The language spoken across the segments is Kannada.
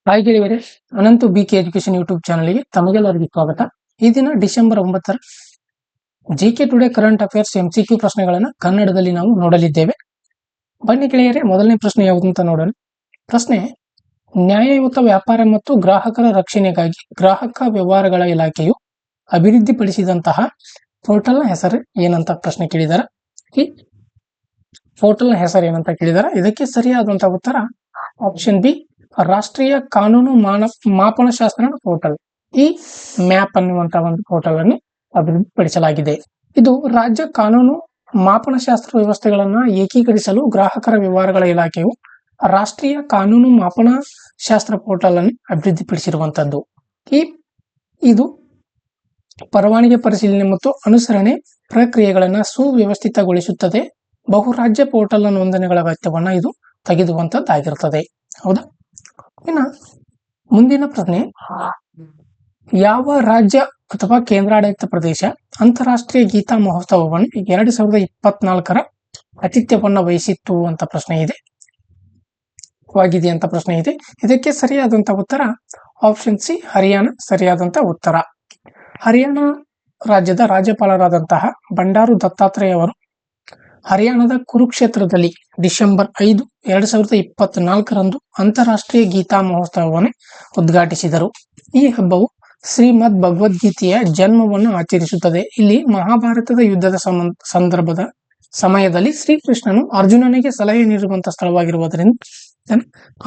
ಹಾಯ್ ಗೆಳೆಯರೇ, Anantu B K education YouTube ಚಾನಲ್ಗೆ ತಮಗೆಲ್ಲರಿಗೂ ಸ್ವಾಗತ. ಈ ದಿನ December 9 GK today current affairs MCQ ಪ್ರಶ್ನೆಗಳನ್ನು ಕನ್ನಡದಲ್ಲಿ ನಾವು ನೋಡಲಿದ್ದೇವೆ. ಬನ್ನಿ ಗೆಳೆಯರೇ, ಮೊದಲನೇ ಪ್ರಶ್ನೆ ಯಾವುದು ಅಂತ ನೋಡೋಣ. ಪ್ರಶ್ನೆ: ನ್ಯಾಯಯುತ ವ್ಯಾಪಾರ ಮತ್ತು ಗ್ರಾಹಕರ ರಕ್ಷಣೆಗಾಗಿ ಗ್ರಾಹಕ ವ್ಯವಹಾರಗಳ ಇಲಾಖೆಯು ಅಭಿವೃದ್ಧಿಪಡಿಸಿದಂತಹ ಪೋರ್ಟಲ್ನ ಹೆಸರು ಏನಂತ ಪ್ರಶ್ನೆ ಕೇಳಿದಾರೆ. ಈ ಪೋರ್ಟಲ್ನ ಹೆಸರು ಏನಂತ ಕೇಳಿದಾರೆ. ಇದಕ್ಕೆ ಸರಿಯಾದಂತಹ ಉತ್ತರ ಆಪ್ಷನ್ ಬಿ, ರಾಷ್ಟ್ರೀಯ ಕಾನೂನು ಮಾಪನಶಾಸ್ತ್ರ ಪೋರ್ಟಲ್. ಈ ಮ್ಯಾಪ್ ಅನ್ನುವಂತಹ ಒಂದು ಪೋರ್ಟಲ್ ಅನ್ನು ಅಭಿವೃದ್ಧಿಪಡಿಸಲಾಗಿದೆ. ಇದು ರಾಜ್ಯ ಕಾನೂನು ಮಾಪನಶಾಸ್ತ್ರ ವ್ಯವಸ್ಥೆಗಳನ್ನ ಏಕೀಕರಿಸಲು ಗ್ರಾಹಕರ ವ್ಯವಹಾರಗಳ ಇಲಾಖೆಯು ರಾಷ್ಟ್ರೀಯ ಕಾನೂನು ಮಾಪನಶಾಸ್ತ್ರ ಪೋರ್ಟಲ್ ಅನ್ನು ಅಭಿವೃದ್ಧಿಪಡಿಸಿರುವಂತದ್ದು. ಇದು ಪರವಾನಗಿ ಪರಿಶೀಲನೆ ಮತ್ತು ಅನುಸರಣೆ ಪ್ರಕ್ರಿಯೆಗಳನ್ನು ಸುವ್ಯವಸ್ಥಿತಗೊಳಿಸುತ್ತದೆ. ಬಹುರಾಜ್ಯ ಪೋರ್ಟಲ್ ನೋಂದಣಿಗಳ ಅಗತ್ಯವನ್ನ ಇದು ತೆಗೆದುವಂತದ್ದಾಗಿರುತ್ತದೆ. ಹೌದಾ? ಇನ್ನು ಮುಂದಿನ ಪ್ರಶ್ನೆ: ಯಾವ ರಾಜ್ಯ ಅಥವಾ ಕೇಂದ್ರಾಡಳಿತ ಪ್ರದೇಶ ಅಂತಾರಾಷ್ಟ್ರೀಯ ಗೀತಾ ಮಹೋತ್ಸವವನ್ನು 2024 ಆತಿಥ್ಯವನ್ನ ವಹಿಸಿತ್ತು ಅಂತ ಪ್ರಶ್ನೆ ಇದೆ. ಇದಕ್ಕೆ ಸರಿಯಾದಂತ ಉತ್ತರ ಆಪ್ಷನ್ ಸಿ, ಹರಿಯಾಣ ಸರಿಯಾದಂತ ಉತ್ತರ. ಹರಿಯಾಣ ರಾಜ್ಯದ ರಾಜ್ಯಪಾಲರಾದಂತಹ ಬಂಡಾರು ದತ್ತಾತ್ರೇಯ ಅವರು ಹರಿಯಾಣದ ಕುರುಕ್ಷೇತ್ರದಲ್ಲಿ ಡಿಸೆಂಬರ್ 5, 2024 ಅಂತಾರಾಷ್ಟ್ರೀಯ ಗೀತಾ ಮಹೋತ್ಸವವನ್ನು ಉದ್ಘಾಟಿಸಿದರು. ಈ ಹಬ್ಬವು ಶ್ರೀಮದ್ ಭಗವದ್ಗೀತೆಯ ಜನ್ಮವನ್ನು ಆಚರಿಸುತ್ತದೆ. ಇಲ್ಲಿ ಮಹಾಭಾರತದ ಯುದ್ಧದ ಸಂದರ್ಭದ ಸಮಯದಲ್ಲಿ ಶ್ರೀಕೃಷ್ಣನು ಅರ್ಜುನನಿಗೆ ಸಲಹೆ ನೀಡುವಂತಹ ಸ್ಥಳವಾಗಿರುವುದರಿಂದ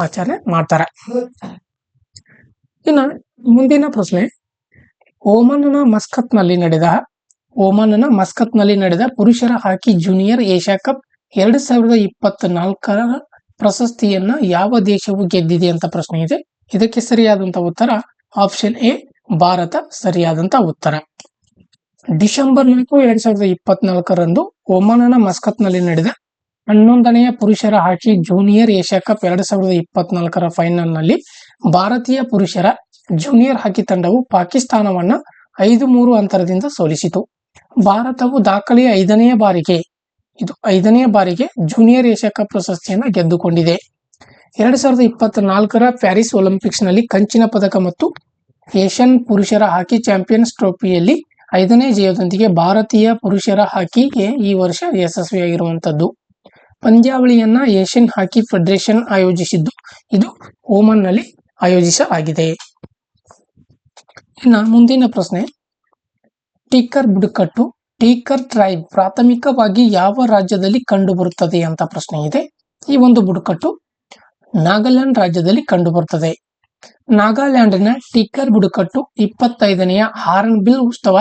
ಆಚರಣೆ ಮಾಡ್ತಾರೆ. ಇನ್ನು ಮುಂದಿನ ಪ್ರಶ್ನೆ: ಓಮನ್ನ ಮಸ್ಕತ್ನಲ್ಲಿ ನಡೆದ ಪುರುಷರ ಹಾಕಿ ಜೂನಿಯರ್ ಏಷ್ಯಾ ಕಪ್ 2024 ಪ್ರಶಸ್ತಿಯನ್ನ ಯಾವ ದೇಶವು ಗೆದ್ದಿದೆ ಅಂತ ಪ್ರಶ್ನೆ ಇದೆ. ಇದಕ್ಕೆ ಸರಿಯಾದಂತ ಉತ್ತರ ಆಪ್ಷನ್ ಎ, ಭಾರತ ಸರಿಯಾದಂತ ಉತ್ತರ. ಡಿಸೆಂಬರ್ 4, 2024 ಓಮನ್ನ ಮಸ್ಕತ್ನಲ್ಲಿ ನಡೆದ 11ನೇ ಪುರುಷರ ಹಾಕಿ ಜೂನಿಯರ್ ಏಷ್ಯಾ ಕಪ್ 2024 ಫೈನಲ್ ನಲ್ಲಿ ಭಾರತೀಯ ಪುರುಷರ ಜೂನಿಯರ್ ಹಾಕಿ ತಂಡವು ಪಾಕಿಸ್ತಾನವನ್ನ 5-3 ಅಂತರದಿಂದ ಸೋಲಿಸಿತು. ಭಾರತವು ದಾಖಲೆಯ 5ನೇ ಬಾರಿಗೆ ಜೂನಿಯರ್ ಏಷ್ಯಾ ಕಪ್ ಪ್ರಶಸ್ತಿಯನ್ನು ಗೆದ್ದುಕೊಂಡಿದೆ. 2024 ಪ್ಯಾರಿಸ್ ಒಲಿಂಪಿಕ್ಸ್ ನಲ್ಲಿ ಕಂಚಿನ ಪದಕ ಮತ್ತು ಏಷ್ಯನ್ ಪುರುಷರ ಹಾಕಿ ಚಾಂಪಿಯನ್ಸ್ ಟ್ರೋಫಿಯಲ್ಲಿ 5ನೇ ಜಯದೊಂದಿಗೆ ಭಾರತೀಯ ಪುರುಷರ ಹಾಕಿಗೆ ಈ ವರ್ಷ ಯಶಸ್ವಿಯಾಗಿರುವಂತದ್ದು. ಪಂದ್ಯಾವಳಿಯನ್ನ ಏಷ್ಯನ್ ಹಾಕಿ ಫೆಡರೇಷನ್ ಆಯೋಜಿಸಿದ್ದು, ಇದು ಓಮನ್ ನಲ್ಲಿ ಆಯೋಜಿಸಲಾಗಿದೆ. ಇನ್ನು ಮುಂದಿನ ಪ್ರಶ್ನೆ: ಟೀಕರ್ ಬುಡಕಟ್ಟು ಟೀಕರ್ ಟ್ರೈಬ್ ಪ್ರಾಥಮಿಕವಾಗಿ ಯಾವ ರಾಜ್ಯದಲ್ಲಿ ಕಂಡುಬರುತ್ತದೆ ಅಂತ ಪ್ರಶ್ನೆ ಇದೆ. ಈ ಒಂದು ಬುಡಕಟ್ಟು ನಾಗಾಲ್ಯಾಂಡ್ ರಾಜ್ಯದಲ್ಲಿ ಕಂಡುಬರುತ್ತದೆ. ನಾಗಾಲ್ಯಾಂಡಿನ ಟೀಕರ್ ಬುಡಕಟ್ಟು 25ನೇ ಹಾರ್ನ್ಬಿಲ್ ಉತ್ಸವ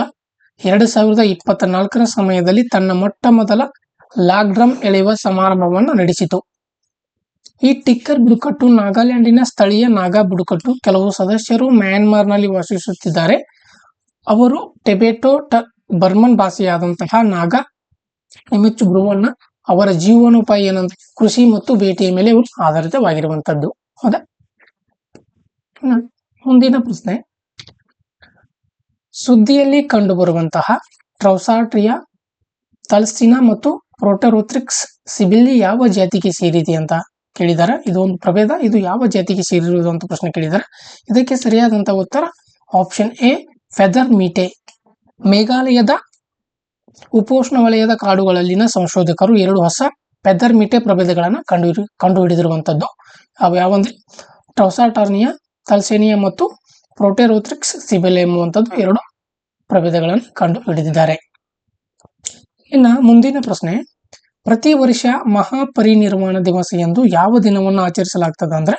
2024 ಸಮಯದಲ್ಲಿ ತನ್ನ ಮೊಟ್ಟ ಮೊದಲ ಲಾಗ್ ಡ್ರಮ್ ಎಳೆಯುವ ಸಮಾರಂಭವನ್ನು ನಡೆಸಿತು. ಈ ಟಿಕ್ಕರ್ ಬುಡಕಟ್ಟು ನಾಗಾಲ್ಯಾಂಡಿನ ಸ್ಥಳೀಯ ನಾಗಾ ಬುಡಕಟ್ಟು. ಕೆಲವು ಸದಸ್ಯರು ಮ್ಯಾನ್ಮಾರ್ನಲ್ಲಿ ವಾಸಿಸುತ್ತಿದ್ದಾರೆ. ಅವರು ಟಿಬೆಟೋ ಬರ್ಮನ್ ಭಾಷೆಯಾದಂತಹ ನಾಗಾ ನಿಮಿಚ್ ಬ್ರುವನ್ನ ಅವರ ಜೀವನೋಪಾಯ ಏನಂದ್ರೆ ಕೃಷಿ ಮತ್ತು ಬೇಟೆಯ ಮೇಲೆ ಆಧಾರಿತವಾಗಿರುವಂತದ್ದು. ಹೌದಾ? ಮುಂದಿನ ಪ್ರಶ್ನೆ: ಸುದ್ದಿಯಲ್ಲಿ ಕಂಡುಬರುವಂತಹ ಟ್ರೌಸಾಟ್ರಿಯಾ ತಲ್ಸಿನಾ ಮತ್ತು ಪ್ರೋಟೆರೋಥ್ರಿಕ್ಸ್ ಸಿಬಿಲ್ಲಿ ಯಾವ ಜಾತಿಗೆ ಸೇರಿದೆ ಅಂತ ಕೇಳಿದ್ದಾರೆ. ಇದು ಒಂದು ಪ್ರಭೇದ. ಇದು ಯಾವ ಜಾತಿಗೆ ಸೇರಿರುವುದು ಅಂತ ಪ್ರಶ್ನೆ ಕೇಳಿದ್ದಾರೆ. ಇದಕ್ಕೆ ಸರಿಯಾದಂತಹ ಉತ್ತರ ಆಪ್ಷನ್ ಎ, ಫೆದರ್ ಮೀಟೆ. ಮೇಘಾಲಯದ ಉಪೋಷ್ಣ ವಲಯದ ಕಾಡುಗಳಲ್ಲಿನ ಸಂಶೋಧಕರು 2 ಹೊಸ ಫೆದರ್ ಮೀಟೆ ಪ್ರಭೇದಗಳನ್ನು ಕಂಡುಹಿಡಿದಿರುವಂತದ್ದು. ಅವು ಯಾವಂದ್ರೆ ಟ್ರೌಸಾಟಾರ್ನಿಯಾ ತಲ್ಸೇನಿಯಾ ಮತ್ತು ಪ್ರೋಟೆರೋಥ್ರಿಕ್ಸ್ ಸಿಬಿಲ್ಲಿ ಎಂಬುವಂಥದ್ದು 2 ಪ್ರಭೇದಗಳನ್ನು ಕಂಡುಹಿಡಿದಿದ್ದಾರೆ. ಇನ್ನು ಮುಂದಿನ ಪ್ರಶ್ನೆ: ಪ್ರತಿ ವರ್ಷ ಮಹಾಪರಿನಿರ್ವಾಣ ದಿವಸ ಎಂದು ಯಾವ ದಿನವನ್ನು ಆಚರಿಸಲಾಗ್ತದೆ ಅಂದ್ರೆ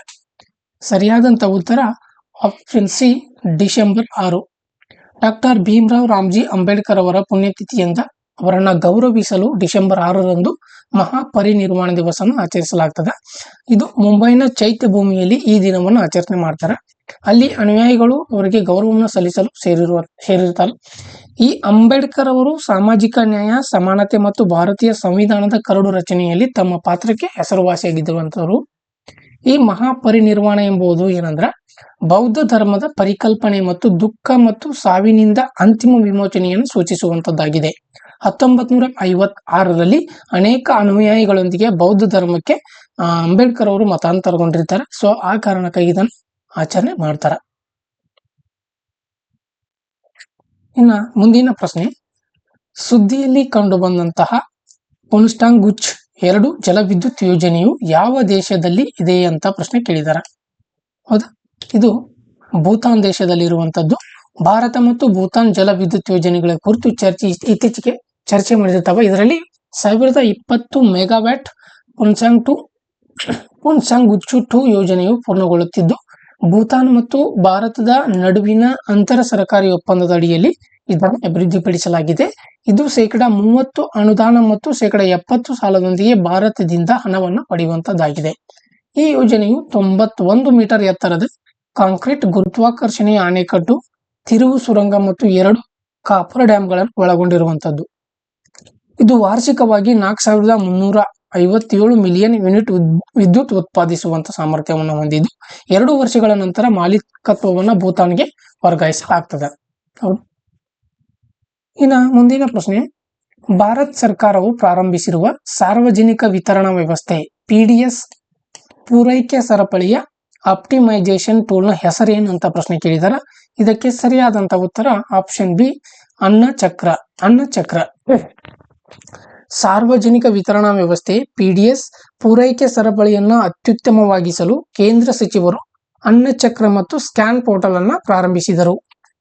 ಸರಿಯಾದಂತ ಉತ್ತರ option C, December 6. Doctor Bhimrao Ramji Ambedkar ಅವರ ಪುಣ್ಯತಿಥಿಯಿಂದ ಅವರನ್ನ ಗೌರವಿಸಲು ಡಿಸೆಂಬರ್ 6 ಮಹಾಪರಿನಿರ್ವಾಣ ದಿವಸವನ್ನು ಆಚರಿಸಲಾಗ್ತದೆ. ಇದು ಮುಂಬೈನ ಚೈತ್ಯ ಭೂಮಿಯಲ್ಲಿ ಈ ದಿನವನ್ನು ಆಚರಣೆ ಮಾಡ್ತಾರೆ. ಅಲ್ಲಿ ಅನುಯಾಯಿಗಳು ಅವರಿಗೆ ಗೌರವವನ್ನು ಸಲ್ಲಿಸಲು ಸೇರಿರ್ತಾರೆ. ಈ ಅಂಬೇಡ್ಕರ್ ಅವರು ಸಾಮಾಜಿಕ ನ್ಯಾಯ, ಸಮಾನತೆ ಮತ್ತು ಭಾರತೀಯ ಸಂವಿಧಾನದ ಕರಡು ರಚನೆಯಲ್ಲಿ ತಮ್ಮ ಪಾತ್ರಕ್ಕೆ ಹೆಸರುವಾಸಿಯಾಗಿದ್ದಂಥವರು. ಈ ಮಹಾಪರಿನಿರ್ವಾಣ ಎಂಬುದು ಏನಂದ್ರ ಬೌದ್ಧ ಧರ್ಮದ ಪರಿಕಲ್ಪನೆ ಮತ್ತು ದುಃಖ ಮತ್ತು ಸಾವಿನಿಂದ ಅಂತಿಮ ವಿಮೋಚನೆಯನ್ನು ಸೂಚಿಸುವಂತದ್ದಾಗಿದೆ. 1956 ಅನೇಕ ಅನುಯಾಯಿಗಳೊಂದಿಗೆ ಬೌದ್ಧ ಧರ್ಮಕ್ಕೆ ಅಂಬೇಡ್ಕರ್ ಅವರು ಮತಾಂತರಗೊಂಡಿರ್ತಾರೆ. ಸೊ ಆ ಕಾರಣಕ್ಕಾಗಿ ಇದನ್ನು ಆಚರಣೆ ಮಾಡ್ತಾರ. ಇನ್ನ ಮುಂದಿನ ಪ್ರಶ್ನೆ, ಸುದ್ದಿಯಲ್ಲಿ ಕಂಡು ಬಂದಂತಹ ಪುನ್ಸ್ಟಾಂಗುಚ್ 2 ಜಲವಿದ್ಯುತ್ ಯೋಜನೆಯು ಯಾವ ದೇಶದಲ್ಲಿ ಇದೆ ಅಂತ ಪ್ರಶ್ನೆ ಕೇಳಿದಾರ. ಹೌದಾ, ಇದು ಭೂತಾನ್ ದೇಶದಲ್ಲಿರುವಂತದ್ದು. ಭಾರತ ಮತ್ತು ಭೂತಾನ್ ಜಲವಿದ್ಯುತ್ ಯೋಜನೆಗಳ ಕುರಿತು ಇತ್ತೀಚೆಗೆ ಚರ್ಚೆ ಮಾಡಿರ್ತಾವ. ಇದರಲ್ಲಿ 1020 ಮೆಗಾವ್ಯಾಟ್ ಪುನ್ಸಾಂಗುಚ್ಚು 2 ಯೋಜನೆಯು ಪೂರ್ಣಗೊಳ್ಳುತ್ತಿದ್ದು, ಭೂತಾನ್ ಮತ್ತು ಭಾರತದ ನಡುವಿನ ಅಂತರ ಸರ್ಕಾರಿ ಒಪ್ಪಂದದ ಅಡಿಯಲ್ಲಿ ಇದನ್ನು ಅಭಿವೃದ್ಧಿಪಡಿಸಲಾಗಿದೆ. ಇದು 30% ಅನುದಾನ ಮತ್ತು 70% ಸಾಲದೊಂದಿಗೆ ಭಾರತದಿಂದ ಹಣವನ್ನು ಪಡೆಯುವಂತದ್ದಾಗಿದೆ. ಈ ಯೋಜನೆಯು 91 ಮೀಟರ್ ಎತ್ತರದ ಕಾಂಕ್ರೀಟ್ ಗುರುತ್ವಾಕರ್ಷಣೆಯ ಅಣೆಕಟ್ಟು, ತಿರುವು ಸುರಂಗ ಮತ್ತು 2 ಕಾಪರ್ ಡ್ಯಾಂಗಳನ್ನು ಒಳಗೊಂಡಿರುವಂತದ್ದು. ಇದು ವಾರ್ಷಿಕವಾಗಿ 4357 ಮಿಲಿಯನ್ ಯೂನಿಟ್ ವಿದ್ಯುತ್ ಉತ್ಪಾದಿಸುವಂತ ಸಾಮರ್ಥ್ಯವನ್ನು ಹೊಂದಿದ್ದು, 2 ವರ್ಷಗಳ ನಂತರ ಮಾಲೀಕತ್ವವನ್ನು ಭೂತಾನ್ಗೆ ವರ್ಗಾಯಿಸಲಾಗ್ತದೆ. ಇನ್ನು ಮುಂದಿನ ಪ್ರಶ್ನೆ, ಭಾರತ ಸರ್ಕಾರವು ಪ್ರಾರಂಭಿಸಿರುವ ಸಾರ್ವಜನಿಕ ವಿತರಣಾ ವ್ಯವಸ್ಥೆ PDS ಪೂರೈಕೆ ಸರಪಳಿಯ ಆಪ್ಟಿಮೈಸೇಷನ್ ಟೂಲ್ನ ಹೆಸರೇನು ಅಂತ ಪ್ರಶ್ನೆ ಕೇಳಿದಾರ. ಇದಕ್ಕೆ ಸರಿಯಾದಂತ ಉತ್ತರ ಆಪ್ಷನ್ ಬಿ, ಅನ್ನಚಕ್ರ. ಸಾರ್ವಜನಿಕ ವಿತರಣಾ ವ್ಯವಸ್ಥೆ PDS ಪೂರೈಕೆ ಸರಪಳಿಯನ್ನು ಅತ್ಯುತ್ತಮವಾಗಿಸಲು ಕೇಂದ್ರ ಸಚಿವರು ಅನ್ನಚಕ್ರ ಮತ್ತು ಸ್ಕ್ಯಾನ್ ಪೋರ್ಟಲ್ ಅನ್ನು ಪ್ರಾರಂಭಿಸಿದರು.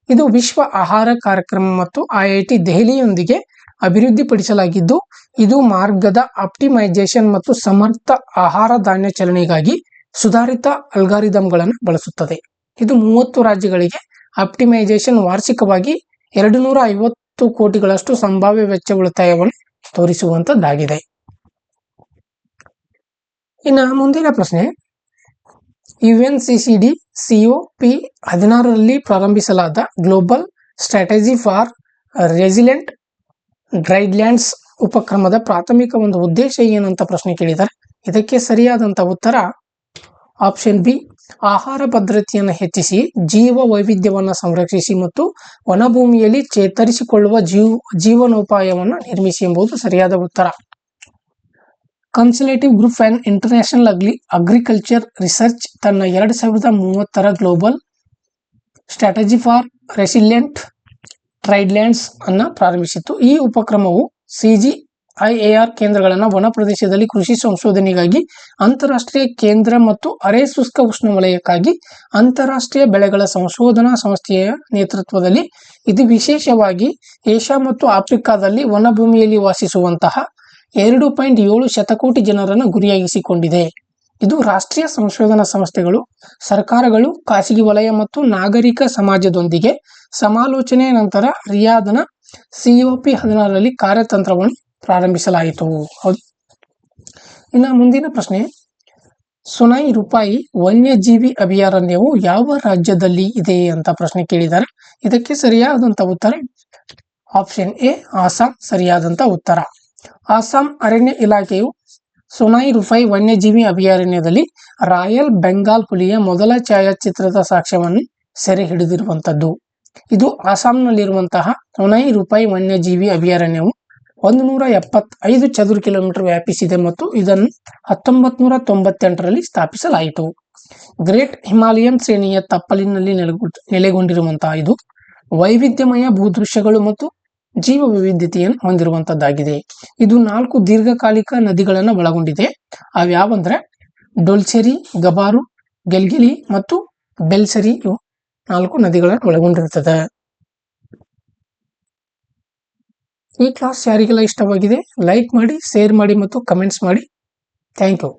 ಇದು ವಿಶ್ವ ಆಹಾರ ಕಾರ್ಯಕ್ರಮ ಮತ್ತು IIT ದೆಹಲಿಯೊಂದಿಗೆ ಅಭಿವೃದ್ಧಿಪಡಿಸಲಾಗಿದ್ದು, ಇದು ಮಾರ್ಗದ ಆಪ್ಟಿಮೈಸೇಷನ್ ಮತ್ತು ಸಮರ್ಥ ಆಹಾರ ಧಾನ್ಯ ಚಲನೆಗಾಗಿ ಸುಧಾರಿತ ಅಲ್ಗಾರಿದಮ್ಗಳನ್ನು ಬಳಸುತ್ತದೆ. ಇದು 30 ರಾಜ್ಯಗಳಿಗೆ ಆಪ್ಟಿಮೈಸೇಷನ್ ವಾರ್ಷಿಕವಾಗಿ 250 ಕೋಟಿಗಳಷ್ಟು ಸಂಭಾವ್ಯ ವೆಚ್ಚ ಉಳಿತಾಯವನ್ನು ತೋರಿಸುವಂತದ್ದಾಗಿದೆ. ಇನ್ನು ಮುಂದಿನ ಪ್ರಶ್ನೆ, UNCCD COP16ರಲ್ಲಿ ಪ್ರಾರಂಭಿಸಲಾದ global strategy for resilient drylands ಉಪಕ್ರಮದ ಪ್ರಾಥಮಿಕ ಒಂದು ಉದ್ದೇಶ ಏನಂತ ಪ್ರಶ್ನೆ ಕೇಳಿದ್ದಾರೆ. ಇದಕ್ಕೆ ಸರಿಯಾದಂತ ಉತ್ತರ ಆಪ್ಷನ್ ಬಿ, ಆಹಾರ ಭದ್ರತೆಯನ್ನು ಹೆಚ್ಚಿಸಿ, ಜೀವ ವೈವಿಧ್ಯವನ್ನು ಸಂರಕ್ಷಿಸಿ ಮತ್ತು ವನಭೂಮಿಯಲ್ಲಿ ಚೇತರಿಸಿಕೊಳ್ಳುವ ಜೀವನೋಪಾಯವನ್ನು ನಿರ್ಮಿಸಿ ಎಂಬುದು ಸರಿಯಾದ ಉತ್ತರ. Consultative group and international agriculture research ತನ್ನ 2030ರ ಗ್ಲೋಬಲ್ ಸ್ಟ್ರಾಟಜಿ ಫಾರ್ ರೆಸಿಲಿಯಂಟ್ ಟ್ರೈಲ್ಯಾಂಡ್ಸ್ ಅನ್ನು ಪ್ರಾರಂಭಿಸಿತು. ಈ ಉಪಕ್ರಮವು CGIAR ಕೇಂದ್ರಗಳನ್ನು ವನ ಪ್ರದೇಶದಲ್ಲಿ ಕೃಷಿ ಸಂಶೋಧನೆಗಾಗಿ, ಅಂತಾರಾಷ್ಟ್ರೀಯ ಕೇಂದ್ರ ಮತ್ತು ಅರೆ ಶುಷ್ಕ ಉಷ್ಣವಲಯಕ್ಕಾಗಿ ಅಂತಾರಾಷ್ಟ್ರೀಯ ಬೆಳೆಗಳ ಸಂಶೋಧನಾ ಸಂಸ್ಥೆಯ ನೇತೃತ್ವದಲ್ಲಿ ಇದು ವಿಶೇಷವಾಗಿ ಏಷ್ಯಾ ಮತ್ತು ಆಫ್ರಿಕಾದಲ್ಲಿ ವನಭೂಮಿಯಲ್ಲಿ ವಾಸಿಸುವಂತಹ 2.7 ಶತಕೋಟಿ ಜನರನ್ನು ಗುರಿಯಾಗಿಸಿಕೊಂಡಿದೆ. ಇದು ರಾಷ್ಟ್ರೀಯ ಸಂಶೋಧನಾ ಸಂಸ್ಥೆಗಳು, ಸರ್ಕಾರಗಳು, ಖಾಸಗಿ ವಲಯ ಮತ್ತು ನಾಗರಿಕ ಸಮಾಜದೊಂದಿಗೆ ಸಮಾಲೋಚನೆಯ ನಂತರ ರಿಯಾದ್ನ COP16ರಲ್ಲಿ ಕಾರ್ಯತಂತ್ರವನ್ನು ಪ್ರಾರಂಭಿಸಲಾಯಿತು. ಹೌದು. ಇನ್ನು ಮುಂದಿನ ಪ್ರಶ್ನೆ, ಸುನೈ ರೂಪಾಯಿ ವನ್ಯಜೀವಿ ಅಭಯಾರಣ್ಯವು ಯಾವ ರಾಜ್ಯದಲ್ಲಿ ಇದೆ ಅಂತ ಪ್ರಶ್ನೆ ಕೇಳಿದ್ದಾರೆ. ಇದಕ್ಕೆ ಸರಿಯಾದಂತ ಉತ್ತರ ಆಪ್ಷನ್ ಎ, ಆಸಾಂ ಸರಿಯಾದಂತ ಉತ್ತರ. ಆಸಾಂ ಅರಣ್ಯ ಇಲಾಖೆಯು ಸುನೈ ರೂಪಾಯಿ ವನ್ಯಜೀವಿ ಅಭಯಾರಣ್ಯದಲ್ಲಿ ರಾಯಲ್ ಬೆಂಗಾಲ್ ಹುಲಿಯ ಮೊದಲ ಛಾಯಾಚಿತ್ರದ ಸಾಕ್ಷ್ಯವನ್ನು ಸೆರೆ ಹಿಡಿದಿರುವಂತದ್ದು. ಇದು ಆಸಾಂನಲ್ಲಿರುವಂತಹ ಸುನೈ ರೂಪಾಯಿ ವನ್ಯಜೀವಿ ಅಭಯಾರಣ್ಯವು 175 ಚದುರ ಕಿಲೋಮೀಟರ್ ವ್ಯಾಪಿಸಿದೆ ಮತ್ತು ಇದನ್ನು 1998ರಲ್ಲಿ ಸ್ಥಾಪಿಸಲಾಯಿತು. ಗ್ರೇಟ್ ಹಿಮಾಲಯನ್ ಶ್ರೇಣಿಯ ತಪ್ಪಲಿನಲ್ಲಿ ನೆಲೆಗೊಂಡಿರುವಂತಹ ಇದು ವೈವಿಧ್ಯಮಯ ಭೂದೃಶ್ಯಗಳು ಮತ್ತು ಜೀವ ವೈವಿಧ್ಯತೆಯನ್ನು ಹೊಂದಿರುವಂತದ್ದಾಗಿದೆ. ಇದು 4 ದೀರ್ಘಕಾಲಿಕ ನದಿಗಳನ್ನು ಒಳಗೊಂಡಿದೆ. ಅವ್ಯಾವಂದ್ರೆ ಡೊಲ್ಚೆರಿ, ಗಬಾರು, ಗೆಲ್ಗಿಲಿ ಮತ್ತು ಬೆಲ್ಸರಿ. ಇವು 4 ನದಿಗಳನ್ನು ಒಳಗೊಂಡಿರುತ್ತದೆ. ಈ ಕ್ಲಾಸ್ ಯಾರಿಗೆಲ್ಲ ಇಷ್ಟವಾಗಿದೆ ಲೈಕ್ ಮಾಡಿ, ಶೇರ್ ಮಾಡಿ ಮತ್ತು ಕಮೆಂಟ್ಸ್ ಮಾಡಿ. Thank you.